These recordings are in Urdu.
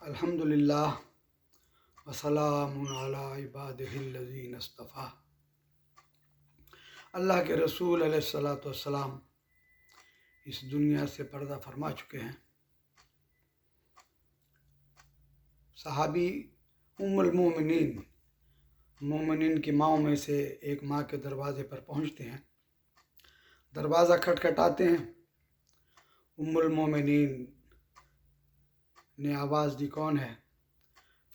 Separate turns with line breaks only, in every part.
الحمدللہ وسلام علی عبادہ الذین اصطفیٰ۔ اللہ کے رسول علیہ الصلاۃ والسلام اس دنیا سے پردہ فرما چکے ہیں۔ صحابی ام المومنین، مومنین کی ماؤں میں سے ایک ماں کے دروازے پر پہنچتے ہیں، دروازہ کھٹکھٹاتے ہیں۔ ام المومنین نے آواز دی، کون ہے؟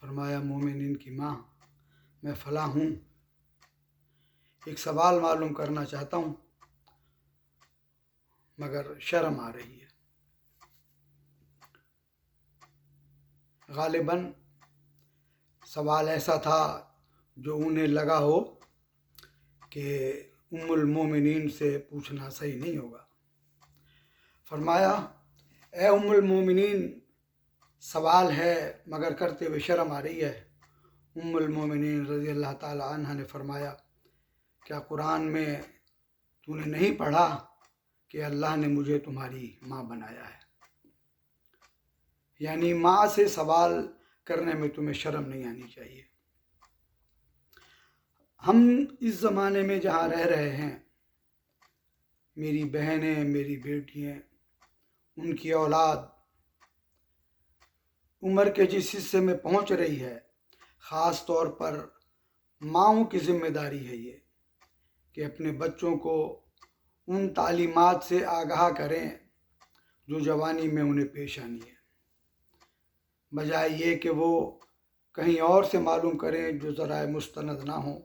فرمایا مومنین کی ماں، میں فلاں ہوں، ایک سوال معلوم کرنا چاہتا ہوں مگر شرم آ رہی ہے۔ غالباً سوال ایسا تھا جو انہیں لگا ہو کہ ام المومنین سے پوچھنا صحیح نہیں ہوگا۔ فرمایا، اے ام المومنین، سوال ہے مگر کرتے ہوئے شرم آ رہی ہے۔ ام المومنین رضی اللہ تعالی عنہ نے فرمایا، کیا قرآن میں تو نے نہیں پڑھا کہ اللہ نے مجھے تمہاری ماں بنایا ہے؟ یعنی ماں سے سوال کرنے میں تمہیں شرم نہیں آنی چاہیے۔ ہم اس زمانے میں جہاں رہ رہے ہیں، میری بہنیں، میری بیٹیاں، ان کی اولاد عمر کے جس حصے میں پہنچ رہی ہے، خاص طور پر ماؤں کی ذمہ داری ہے یہ کہ اپنے بچوں کو ان تعلیمات سے آگاہ کریں جو جوانی میں انہیں پیش آنی ہے، بجائے یہ کہ وہ کہیں اور سے معلوم کریں جو ذرائع مستند نہ ہوں۔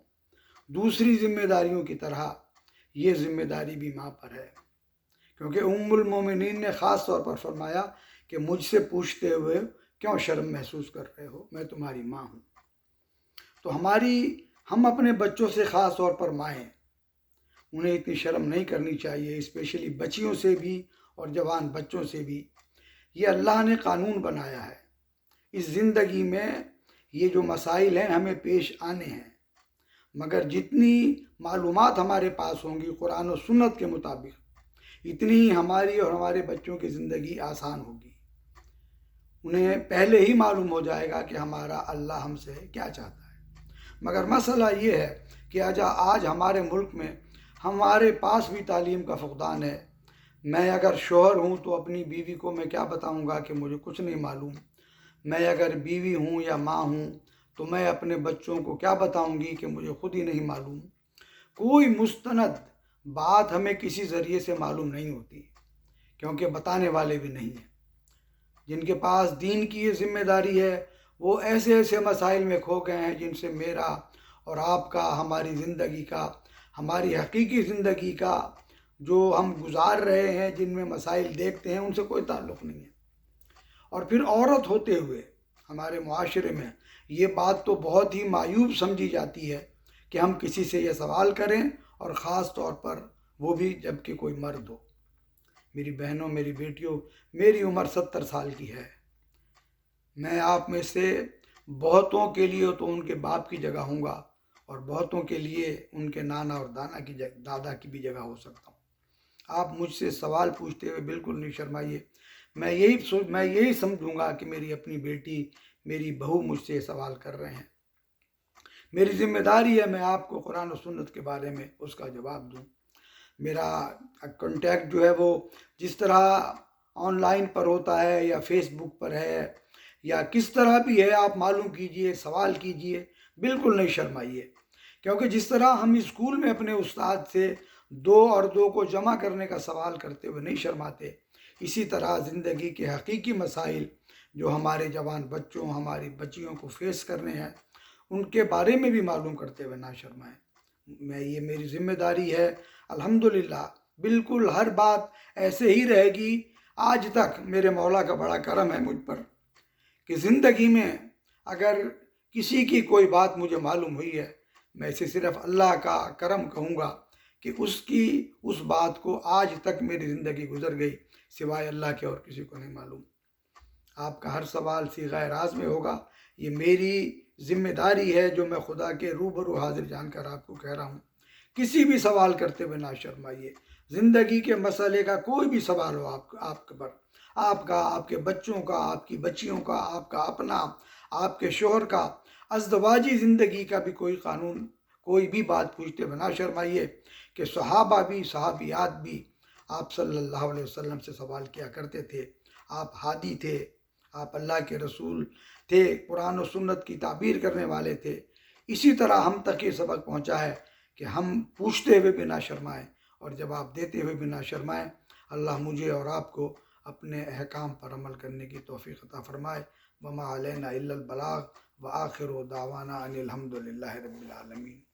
دوسری ذمہ داریوں کی طرح یہ ذمہ داری بھی ماں پر ہے، کیونکہ ام المومنین نے خاص طور پر فرمایا کہ مجھ سے پوچھتے ہوئے کیوں شرم محسوس کر رہے ہو، میں تمہاری ماں ہوں۔ تو ہم اپنے بچوں سے، خاص طور پر مائیں، انہیں اتنی شرم نہیں کرنی چاہیے، اسپیشلی بچیوں سے بھی اور جوان بچوں سے بھی۔ یہ اللہ نے قانون بنایا ہے، اس زندگی میں یہ جو مسائل ہیں ہمیں پیش آنے ہیں، مگر جتنی معلومات ہمارے پاس ہوں گی قرآن و سنت کے مطابق، اتنی ہی ہماری اور ہمارے بچوں کی زندگی آسان ہوگی۔ انہیں پہلے ہی معلوم ہو جائے گا کہ ہمارا اللہ ہم سے کیا چاہتا ہے۔ مگر مسئلہ یہ ہے کہ آج ہمارے ملک میں ہمارے پاس بھی تعلیم کا فقدان ہے۔ میں اگر شوہر ہوں تو اپنی بیوی کو میں کیا بتاؤں گا کہ مجھے کچھ نہیں معلوم؟ میں اگر بیوی ہوں یا ماں ہوں تو میں اپنے بچوں کو کیا بتاؤں گی کہ مجھے خود ہی نہیں معلوم؟ کوئی مستند بات ہمیں کسی ذریعے سے معلوم نہیں ہوتی، کیونکہ بتانے والے بھی نہیں ہیں۔ جن کے پاس دین کی یہ ذمہ داری ہے وہ ایسے ایسے مسائل میں کھو گئے ہیں جن سے میرا اور آپ کا، ہماری زندگی کا، ہماری حقیقی زندگی کا جو ہم گزار رہے ہیں، جن میں مسائل دیکھتے ہیں، ان سے کوئی تعلق نہیں ہے۔ اور پھر عورت ہوتے ہوئے ہمارے معاشرے میں یہ بات تو بہت ہی معیوب سمجھی جاتی ہے کہ ہم کسی سے یہ سوال کریں، اور خاص طور پر وہ بھی جب کہ کوئی مرد ہو۔ میری بہنوں، میری بیٹیوں، میری عمر 70 سال کی ہے۔ میں آپ میں سے بہتوں کے لیے تو ان کے باپ کی جگہ ہوں گا، اور بہتوں کے لیے ان کے نانا اور دادا کی بھی جگہ ہو سکتا ہوں۔ آپ مجھ سے سوال پوچھتے ہوئے بالکل نہیں شرمائیے۔ میں یہی سمجھوں گا کہ میری اپنی بیٹی، میری بہو مجھ سے سوال کر رہے ہیں۔ میری ذمہ داری ہے میں آپ کو قرآن و سنت کے بارے میں اس کا جواب دوں۔ میرا کانٹیکٹ جو ہے وہ جس طرح آن لائن پر ہوتا ہے یا فیس بک پر ہے یا کس طرح بھی ہے، آپ معلوم کیجئے، سوال کیجئے، بالکل نہیں شرمائیے۔ کیونکہ جس طرح ہم اسکول میں اپنے استاد سے 2 اور 2 کو جمع کرنے کا سوال کرتے ہوئے نہیں شرماتے، اسی طرح زندگی کے حقیقی مسائل جو ہمارے جوان بچوں، ہماری بچیوں کو فیس کرنے ہیں، ان کے بارے میں بھی معلوم کرتے ہوئے نہ شرمائیں۔ یہ میری ذمہ داری ہے۔ الحمدللہ بالکل ہر بات ایسے ہی رہے گی۔ آج تک میرے مولا کا بڑا کرم ہے مجھ پر کہ زندگی میں اگر کسی کی کوئی بات مجھے معلوم ہوئی ہے، میں اسے صرف اللہ کا کرم کہوں گا کہ اس بات کو آج تک میری زندگی گزر گئی، سوائے اللہ کے اور کسی کو نہیں معلوم۔ آپ کا ہر سوال صیغہ راز میں ہوگا۔ یہ میری ذمہ داری ہے جو میں خدا کے روبرو حاضر جان کر آپ کو کہہ رہا ہوں کسی بھی سوال کرتے ہوئے نہ شرمائیے. زندگی کے مسئلے کا کوئی بھی سوال ہو آپ پر، آپ کا، آپ کے بچوں کا، آپ کی بچیوں کا، آپ کا اپنا، آپ کے شوہر کا، ازدواجی زندگی کا بھی کوئی قانون، کوئی بھی بات پوچھتے ہوئے نہ شرمائیے. کہ صحابہ بھی، صحابیات بھی آپ صلی اللہ علیہ وسلم سے سوال کیا کرتے تھے. آپ ہادی تھے، آپ اللہ کے رسول تھے، قرآن و سنت کی تعبیر کرنے والے تھے. اسی طرح ہم تک یہ سبق پہنچا ہے کہ ہم پوچھتے ہوئے بھی نہ شرمائیں اور جواب دیتے ہوئے بھی نہ شرمائیں. اللہ مجھے اور آپ کو اپنے احکام پر عمل کرنے کی توفیق عطا فرمائے. وما علینا الا البلاغ وآخر دعوانا ان الحمد للہ رب العالمین.